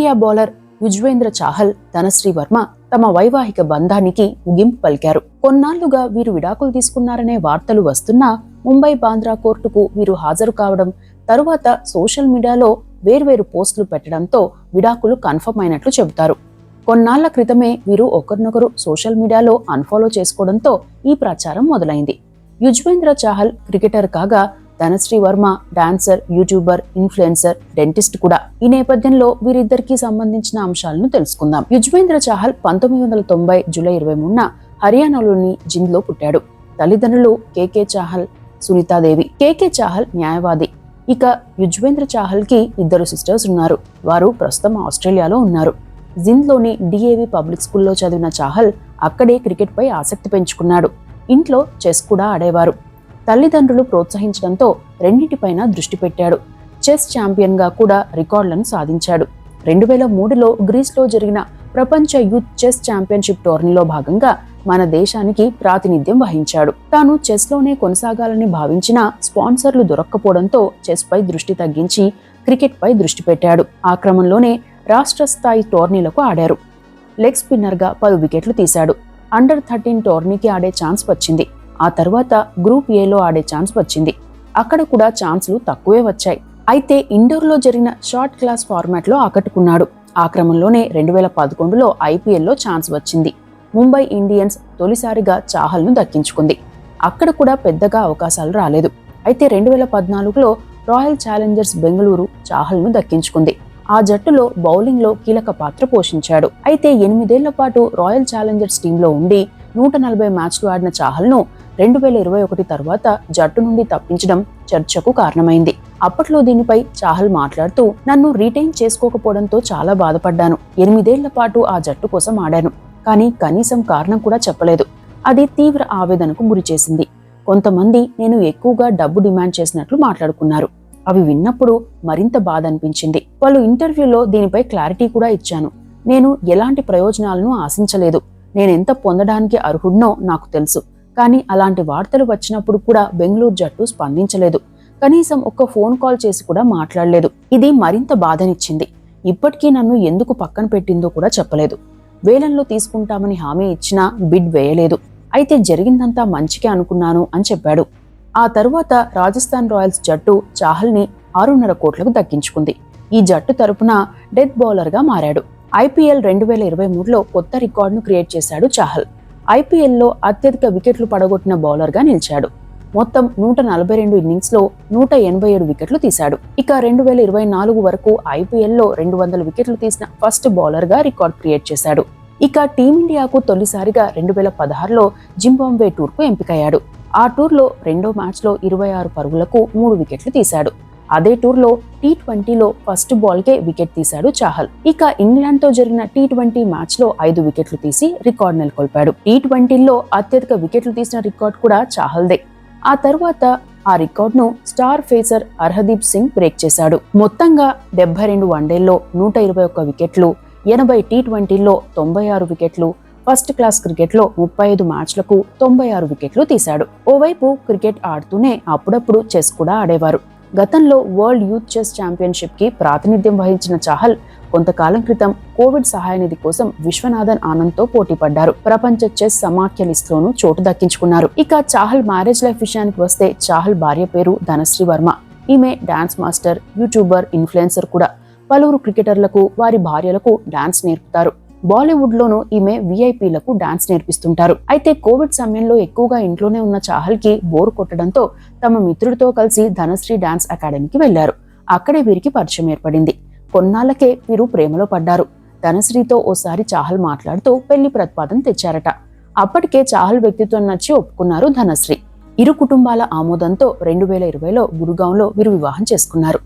Team India bowler Yuzvendra Chahal, Dhanashree Varma తమ వైవాహిక బంధానికి ముగింపు పలికారు. కొన్నాళ్లుగా వీరు విడాకులు తీసుకున్నారనే వార్తలు వస్తున్నా ముంబై బాంద్రా కోర్టుకు వీరు హాజరు కావడం, తరువాత సోషల్ మీడియాలో వేర్వేరు పోస్టులు పెట్టడంతో విడాకులు కన్ఫర్మ్ అయినట్లు చెబుతారు. కొన్నాళ్ల క్రితమే వీరు ఒకరినొకరు సోషల్ మీడియాలో అన్ఫాలో చేసుకోవడంతో ఈ ప్రచారం మొదలైంది. యుజ్వేంద్ర చాహల్ క్రికెటర్ కాగా Dhanashree Varma dancer, YouTuber, influencer, dentist కూడా. ఈ నేపథ్యంలో వీరిద్దరికీ సంబంధించిన అంశాలను తెలుసుకుందాం. యుజ్వేంద్ర చాహల్ 1990 జూలై 23న హర్యానాలోని జింద్లో పుట్టాడు. తల్లిదండ్రులు కేకే చాహల్, సునీతాదేవి. కేకే చాహల్ న్యాయవాది. ఇక యుజ్వేంద్ర చాహల్ కి 2 సిస్టర్స్ ఉన్నారు. వారు ప్రస్తుతం ఆస్ట్రేలియాలో ఉన్నారు. జింద్లోని డిఏవి పబ్లిక్ స్కూల్లో చదివిన చాహల్ అక్కడే క్రికెట్ పై ఆసక్తి పెంచుకున్నాడు. ఇంట్లో చెస్ కూడా ఆడేవారు. తల్లిదండ్రులు ప్రోత్సహించడంతో రెండింటిపైన దృష్టి పెట్టాడు. చెస్ ఛాంపియన్ గా కూడా రికార్డులను సాధించాడు. 2003లో గ్రీస్లో జరిగిన ప్రపంచ యూత్ చెస్ ఛాంపియన్షిప్ టోర్నీలో భాగంగా మన దేశానికి ప్రాతినిధ్యం వహించాడు. తాను చెస్ లోనే కొనసాగాలని భావించిన స్పాన్సర్లు దొరక్కపోవడంతో చెస్ పై దృష్టి తగ్గించి క్రికెట్ పై దృష్టి పెట్టాడు. ఆ క్రమంలోనే రాష్ట్ర స్థాయి టోర్నీలకు ఆడారు. లెగ్ స్పిన్నర్ గా 10 వికెట్లు తీశాడు. అండర్ 13 టోర్నీకి ఆడే ఛాన్స్ వచ్చింది. ఆ తర్వాత గ్రూప్ ఏలో ఆడే ఛాన్స్ వచ్చింది. అక్కడ కూడా ఛాన్సులు తక్కువే వచ్చాయి. అయితే ఇండోర్లో జరిగిన షార్ట్ క్లాస్ ఫార్మాట్ లో ఆకట్టుకున్నాడు. ఆ క్రమంలోనే 2011లో ఐపీఎల్లో ఛాన్స్ వచ్చింది. ముంబై ఇండియన్స్ తొలిసారిగా చాహల్ను దక్కించుకుంది. అక్కడ కూడా పెద్దగా అవకాశాలు రాలేదు. అయితే 2014లో రాయల్ ఛాలెంజర్స్ బెంగళూరు చాహల్ను దక్కించుకుంది. ఆ జట్టులో బౌలింగ్ లో కీలక పాత్ర పోషించాడు. అయితే 8 ఏళ్ల పాటు రాయల్ ఛాలెంజర్స్ టీంలో ఉండి 140 మ్యాచ్లు ఆడిన చాహల్ను 2021 తర్వాత జట్టు నుండి తప్పించడం చర్చకు కారణమైంది. అప్పట్లో దీనిపై చాహల్ మాట్లాడుతూ, నన్ను రీటైన్ చేసుకోకపోవడంతో చాలా బాధపడ్డాను. 8 ఏళ్ల పాటు ఆ జట్టు కోసం ఆడాను, కానీ కనీసం కారణం కూడా చెప్పలేదు. అది తీవ్ర ఆవేదనకు గురిచేసింది. కొంతమంది నేను ఎక్కువగా డబ్బు డిమాండ్ చేసినట్లు మాట్లాడుకున్నారు. అవి విన్నప్పుడు మరింత బాధ అనిపించింది. పలు ఇంటర్వ్యూలో దీనిపై క్లారిటీ కూడా ఇచ్చాను. నేను ఎలాంటి ప్రయోజనాలను ఆశించలేదు. నేనెంత పొందడానికి అర్హుడినో నాకు తెలుసు. కానీ అలాంటి వార్తలు వచ్చినప్పుడు కూడా బెంగళూరు జట్టు స్పందించలేదు. కనీసం ఒక్క ఫోన్ కాల్ చేసి కూడా మాట్లాడలేదు. ఇది మరింత బాధనిచ్చింది. ఇప్పటికీ నన్ను ఎందుకు పక్కన పెట్టిందో కూడా చెప్పలేదు. వేలంలో తీసుకుంటామని హామీ ఇచ్చినా బిడ్ వేయలేదు. అయితే జరిగిందంతా మంచికే అనుకున్నాను అని చెప్పాడు. ఆ తరువాత రాజస్థాన్ రాయల్స్ జట్టు చాహల్ని 6.5 కోట్లకు దక్కించుకుంది. ఈ జట్టు తరపున డెత్ బౌలర్ గా మారాడు. ఐపీఎల్ 2023లో కొత్త రికార్డును క్రియేట్ చేశాడు చాహల్. ఐపీఎల్లో అత్యధిక వికెట్లు పడగొట్టిన బౌలర్ గా నిలిచాడు. మొత్తం 142 ఇన్నింగ్స్ లో 187 వికెట్లు తీశాడు. ఇక 2024 వరకు ఐపీఎల్లో 200 వికెట్లు తీసిన ఫస్ట్ బౌలర్ గా రికార్డ్ క్రియేట్ చేశాడు. ఇక టీమిండియాకు తొలిసారిగా 2016లో జింబాబ్వే టూర్ కు ఎంపికయ్యాడు. ఆ టూర్లో 2వ మ్యాచ్లో 26 పరుగులకు 3 వికెట్లు తీశాడు. అదే టూర్లో T20లో ఫస్ట్ బాల్కే వికెట్ తీశాడు చాహల్. ఇక ఇంగ్లాండ్తో జరిగిన T20 మ్యాచ్లో 5 వికెట్లు తీసి రికార్డు నెలకొల్పాడు. T20లో అత్యధిక వికెట్లు తీసిన రికార్డు కూడా చాహల్దే. ఆ తర్వాత ఆ రికార్డును star phasor Hardeep Singh break చేశాడు. మొత్తంగా 72 వన్డేల్లో 121 వికెట్లు, 80 T20లో 96 వికెట్లు, ఫస్ట్ క్లాస్ క్రికెట్లో 35 మ్యాచ్లకు 96 వికెట్లు తీశాడు. ఓవైపు క్రికెట్ ఆడుతూనే అప్పుడప్పుడు చెస్ కూడా ఆడేవారు. గతంలో వరల్డ్ యూత్ చెస్ ఛాంపియన్షిప్ కి ప్రాతినిధ్యం వహించిన చాహల్ కొంతకాలం క్రితం కోవిడ్ సహాయ నిధి కోసం విశ్వనాథన్ ఆనంద్తో పోటీ పడ్డారు. ప్రపంచ చెస్ సమాఖ్య లిస్టులోనూ చోటు దక్కించుకున్నారు. ఇక చాహల్ మ్యారేజ్ లైఫ్ విషయానికి వస్తే చాహల్ భార్య పేరు ధనశ్రీ వర్మ. ఈమె డాన్స్ మాస్టర్, యూట్యూబర్, ఇన్ఫ్లుయెన్సర్ కూడా. పలువురు క్రికెటర్లకు వారి భార్యలకు డాన్స్ నేర్పుతారు. బాలీవుడ్ లోనూ ఈమె విఐపీలకు డాన్స్ నేర్పిస్తుంటారు. అయితే కోవిడ్ సమయంలో ఎక్కువగా ఇంట్లోనే ఉన్న చాహల్ కి బోర్ కొట్టడంతో తమ మిత్రుడితో కలిసి ధనశ్రీ డాన్స్ అకాడమీకి వెళ్లారు. అక్కడే వీరికి పరిచయం ఏర్పడింది. కొన్నాళ్లకే వీరు ప్రేమలో పడ్డారు. ధనశ్రీతో ఓసారి చాహల్ మాట్లాడుతూ పెళ్లి ప్రతిపాదన తెచ్చారట. అప్పటికే చాహల్ వ్యక్తిత్వం నచ్చి ఒప్పుకున్నారు ధనశ్రీ. ఇరు కుటుంబాల ఆమోదంతో 2020లో గురుగాంలో వీరు వివాహం చేసుకున్నారు.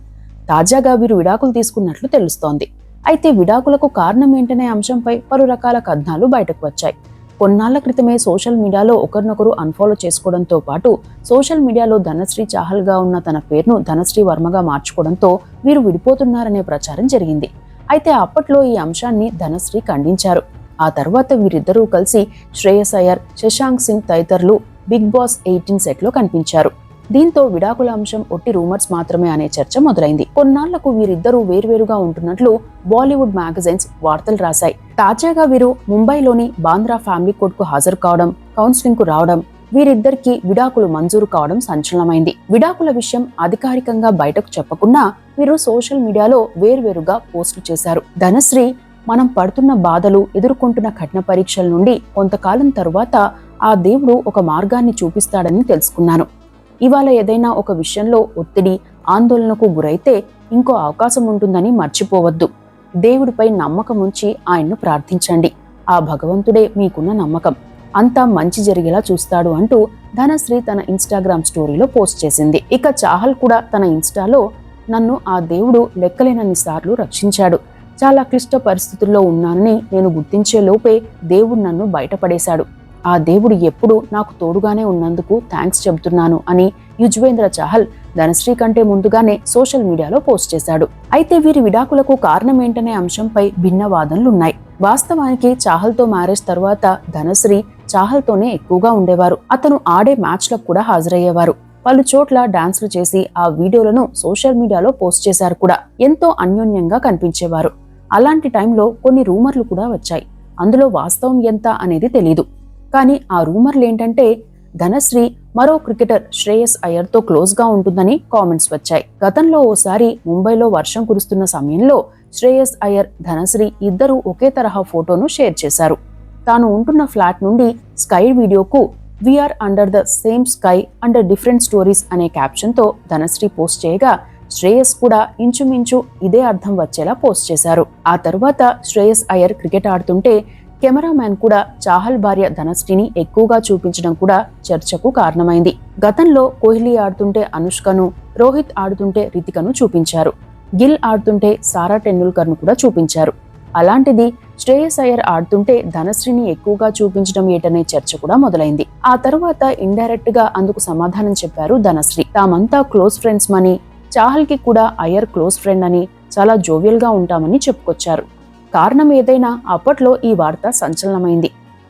తాజాగా వీరు విడాకులు తీసుకున్నట్లు తెలుస్తోంది. అయితే విడాకులకు కారణం ఏంటనే అంశంపై పలు రకాల కథనాలు బయటకు వచ్చాయి. కొన్నాళ్ల క్రితమే సోషల్ మీడియాలో ఒకరినొకరు అన్ఫాలో చేసుకోవడంతో పాటు సోషల్ మీడియాలో ధనశ్రీ చాహల్ గా ఉన్న తన పేరును ధనశ్రీ వర్మగా మార్చుకోవడంతో వీరు విడిపోతున్నారనే ప్రచారం జరిగింది. అయితే అప్పట్లో ఈ అంశాన్ని ధనశ్రీ ఖండించారు. ఆ తర్వాత వీరిద్దరూ కలిసి శ్రేయస్ అయ్యర్, శశాంక్ సింగ్ తదితరులు బిగ్ బాస్ 18 సెట్లో కనిపించారు. దీంతో విడాకుల అంశం ఒట్టి రూమర్స్ మాత్రమే అనే చర్చ మొదలైంది. కొన్నాళ్లకు వీరిద్దరూ వేర్వేరుగా ఉంటున్నట్లు బాలీవుడ్ మ్యాగజైన్స్ వార్తలు రాశాయి. తాజాగా వీరు ముంబైలోని బాంద్రా ఫ్యామిలీ కోర్టుకు హాజరు కావడం, కౌన్సిలింగ్ కు రావడం, వీరిద్దరికి విడాకులు మంజూరు కావడం సంచలనమైంది. విడాకుల విషయం అధికారికంగా బయటకు చెప్పకుండా వీరు సోషల్ మీడియాలో వేర్వేరుగా పోస్టులు చేశారు. ధనశ్రీ, మనం పడుతున్న బాధలు, ఎదుర్కొంటున్న కఠిన పరీక్షల నుండి కొంతకాలం తరువాత ఆ దేవుడు ఒక మార్గాన్ని చూపిస్తాడని తెలుసుకున్నాను. ఇవాళ ఏదైనా ఒక విషయంలో ఒత్తిడి, ఆందోళనకు గురైతే ఇంకో అవకాశం ఉంటుందని మర్చిపోవద్దు. దేవుడిపై నమ్మకం ఉంచి ఆయన్ను ప్రార్థించండి. ఆ భగవంతుడే మీకున్న నమ్మకం. అంతా మంచి జరిగేలా చూస్తాడు అంటూ ధనశ్రీ తన ఇన్స్టాగ్రామ్ స్టోరీలో పోస్ట్ చేసింది. ఇక చాహల్ కూడా తన ఇన్స్టాలో, నన్ను ఆ దేవుడు లెక్కలేనన్ని సార్లు రక్షించాడు. చాలా క్లిష్ట పరిస్థితుల్లో ఉన్నానని నేను గుర్తించే లోపే దేవుడు నన్ను బయటపడేశాడు. ఆ దేవుడు ఎప్పుడు నాకు తోడుగానే ఉన్నందుకు థ్యాంక్స్ చెబుతున్నాను అని యుజ్వేంద్ర చాహల్ ధనశ్రీ కంటే ముందుగానే సోషల్ మీడియాలో పోస్ట్ చేశాడు. అయితే వీరి విడాకులకు కారణం ఏంటనే అంశంపై భిన్న వాదనలున్నాయి. వాస్తవానికి చాహల్తో మ్యారేజ్ తర్వాత ధనశ్రీ చాహల్తోనే ఎక్కువగా ఉండేవారు. అతను ఆడే మ్యాచ్లకు కూడా హాజరయ్యేవారు. పలు చోట్ల డాన్స్లు చేసి ఆ వీడియోలను సోషల్ మీడియాలో పోస్ట్ చేశారు కూడా. ఎంతో అన్యోన్యంగా కనిపించేవారు. అలాంటి టైంలో కొన్ని రూమర్లు కూడా వచ్చాయి. అందులో వాస్తవం ఎంత అనేది తెలీదు. కానీ ఆ రూమర్లు ఏంటంటే, ధనశ్రీ మరో క్రికెటర్ శ్రేయస్ అయ్యర్తో క్లోజ్గా ఉంటుందని కామెంట్స్ వచ్చాయి. గతంలో ఓసారి ముంబైలో వర్షం కురుస్తున్న సమయంలో శ్రేయస్ అయ్యర్, ధనశ్రీ ఇద్దరూ ఒకే తరహా ఫోటోను షేర్ చేశారు. తాను ఉంటున్న ఫ్లాట్ నుండి స్కై వీడియోకు we're under the same sky under different stories అనే క్యాప్షన్తో ధనశ్రీ పోస్ట్ చేయగా, శ్రేయస్ కూడా ఇంచుమించు ఇదే అర్థం వచ్చేలా పోస్ట్ చేశారు. ఆ తర్వాత శ్రేయస్ అయ్యర్ క్రికెట్ ఆడుతుంటే కెమెరామ్యాన్ కూడా చాహల్ భార్య ధనశ్రీని ఎక్కువగా చూపించడం కూడా చర్చకు కారణమైంది. గతంలో కోహ్లీ ఆడుతుంటే అనుష్కను, రోహిత్ ఆడుతుంటే రితికను చూపించారు. గిల్ ఆడుతుంటే సారా టెండూల్కర్ను కూడా చూపించారు. అలాంటిది శ్రేయస్ అయ్యర్ ఆడుతుంటే ధనశ్రీని ఎక్కువగా చూపించడం ఏటనే చర్చ కూడా మొదలైంది. ఆ తర్వాత ఇండైరెక్ట్ గా అందుకు సమాధానం చెప్పారు ధనశ్రీ. తామంతా క్లోజ్ ఫ్రెండ్స్ మని, చాహల్ కి కూడా అయ్యర్ క్లోజ్ ఫ్రెండ్ అని, చాలా జోవియల్ గా ఉంటామని చెప్పుకొచ్చారు. కారణం ఏదైనా అప్పట్లో ఈ వార్త సంచలనమైంది.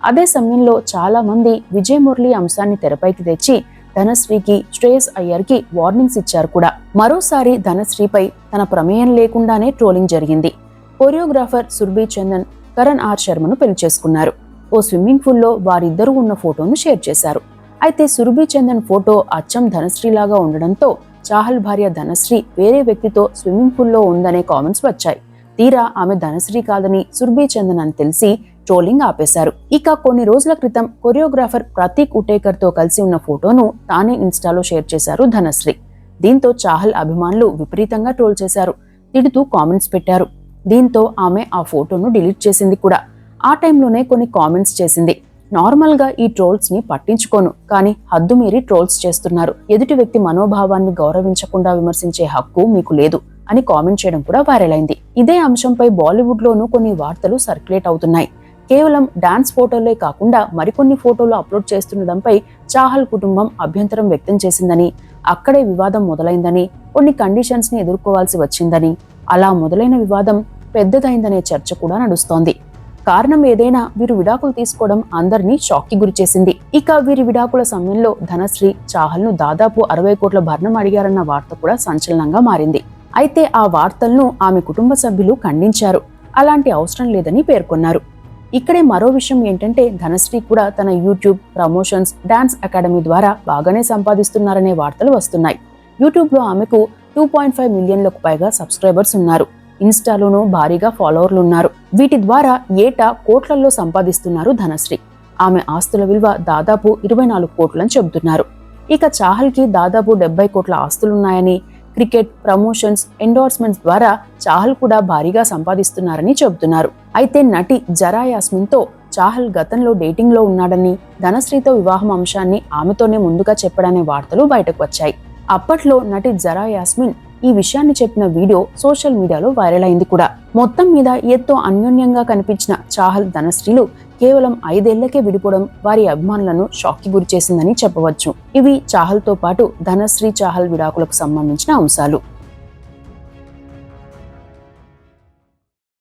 అదే సమయంలో చాలా మంది విజయ్ మురళి అంశాన్ని తెరపైకి తెచ్చి ధనశ్రీకి, శ్రేయస్ అయ్యర్కి వార్నింగ్స్ ఇచ్చారు కూడా. మరోసారి ధనశ్రీపై తన ప్రమేయం లేకుండానే ట్రోలింగ్ జరిగింది. కొరియోగ్రాఫర్ సుర్భి చందన్ కరణ్ ఆర్ శర్మను పెళ్లి చేసుకున్నారు. ఓ స్విమ్మింగ్ పూల్లో వారిద్దరూ ఉన్న ఫోటోను షేర్ చేశారు. అయితే సుర్భి చందన్ ఫోటో అచ్చం ధనశ్రీలాగా ఉండడంతో చాహల్ భార్య ధనశ్రీ వేరే వ్యక్తితో స్విమ్మింగ్ పూల్లో ఉందనే కామెంట్స్ వచ్చాయి. తీరా ఆమె ధనశ్రీ కాదని సుర్భి చందన్ అని తెలిసి ట్రోలింగ్ ఆపేశారు. ఇక కొన్ని రోజుల క్రితం కొరియోగ్రాఫర్ ప్రతీక్ ఉటేకర్ తో కలిసి ఉన్న ఫోటోను తానే ఇన్స్టాలో షేర్ చేశారు ధనశ్రీ. దీంతో చాహల్ అభిమానులు విపరీతంగా ట్రోల్ చేశారు, తిడుతూ కామెంట్స్ పెట్టారు. దీంతో ఆమె ఆ ఫోటోను డిలీట్ చేసింది కూడా. ఆ టైంలోనే కొన్ని కామెంట్స్ చేసింది. నార్మల్ గా ఈ ట్రోల్స్ ని పట్టించుకోను, కానీ హద్దు మీరి ట్రోల్స్ చేస్తున్నారు. ఎదుటి వ్యక్తి మనోభావాన్ని గౌరవించకుండా విమర్శించే హక్కు మీకు లేదు అని కామెంట్ చేయడం కూడా వైరల్ అయింది. ఇదే అంశంపై బాలీవుడ్ లోనూ కొన్ని వార్తలు సర్క్యులేట్ అవుతున్నాయి. కేవలం డాన్స్ ఫోటోలే కాకుండా మరికొన్ని ఫోటోలు అప్లోడ్ చేస్తుండడంపై చాహల్ కుటుంబం అభ్యంతరం వ్యక్తం చేసిందని, అక్కడే వివాదం మొదలైందని, కొన్ని కండిషన్స్ ని ఎదుర్కోవాల్సి వచ్చిందని, అలా మొదలైన వివాదం పెద్దదైందనే చర్చ కూడా నడుస్తోంది. కారణం ఏదైనా వీరు విడాకులు తీసుకోవడం అందరినీ షాక్ కి గురిచేసింది. ఇక వీరి విడాకుల సమయంలో ధనశ్రీ చాహల్ ను దాదాపు 60 కోట్ల భరణం అడిగారన్న వార్త కూడా సంచలనంగా మారింది. అయితే ఆ వార్తలను ఆమె కుటుంబ సభ్యులు ఖండించారు. అలాంటి అవసరం లేదని పేర్కొన్నారు. ఇక్కడే మరో విషయం ఏంటంటే, ధనశ్రీ కూడా తన యూట్యూబ్, ప్రమోషన్స్, డాన్స్ అకాడమీ ద్వారా బాగానే సంపాదిస్తున్నారనే వార్తలు వస్తున్నాయి. యూట్యూబ్ లో ఆమెకు 2.5 మిలియన్లకు పైగా సబ్స్క్రైబర్స్ ఉన్నారు. ఇన్స్టాలోనూ భారీగా ఫాలోవర్లు ఉన్నారు. వీటి ద్వారా ఏటా కోట్లల్లో సంపాదిస్తున్నారు ధనశ్రీ. ఆమె ఆస్తుల విలువ దాదాపు 24 కోట్లని చెబుతున్నారు. ఇక చాహల్ కి దాదాపు 70 కోట్ల ఆస్తులున్నాయని, క్రికెట్, ప్రమోషన్స్, ఎండోర్స్మెంట్స్ ద్వారా చాహల్ కూడా భారీగా సంపాదిస్తున్నారని చెబుతున్నారు. అయితే నటి జరా యాస్మిన్ తో చాహల్ గతంలో డేటింగ్ లో ఉన్నాడని, ధనశ్రీతో వివాహం అంశాన్ని ఆమెతోనే ముందుగా చెప్పడనే వార్తలు బయటకు వచ్చాయి. అప్పట్లో నటి జరా యాస్మిన్ ఈ విషయాన్ని చెప్పిన వీడియో సోషల్ మీడియాలో వైరల్ అయింది కూడా. మొత్తం మీద ఎంతో అన్యోన్యంగా కనిపించిన చాహల్, ధనశ్రీలు కేవలం 5 ఏళ్లకే విడిపోవడం వారి అభిమానులను షాక్ కి గురిచేసిందని చెప్పవచ్చు. ఇవి చాహల్ తో పాటు ధనశ్రీ, చాహల్ విడాకులకు సంబంధించిన అంశాలు.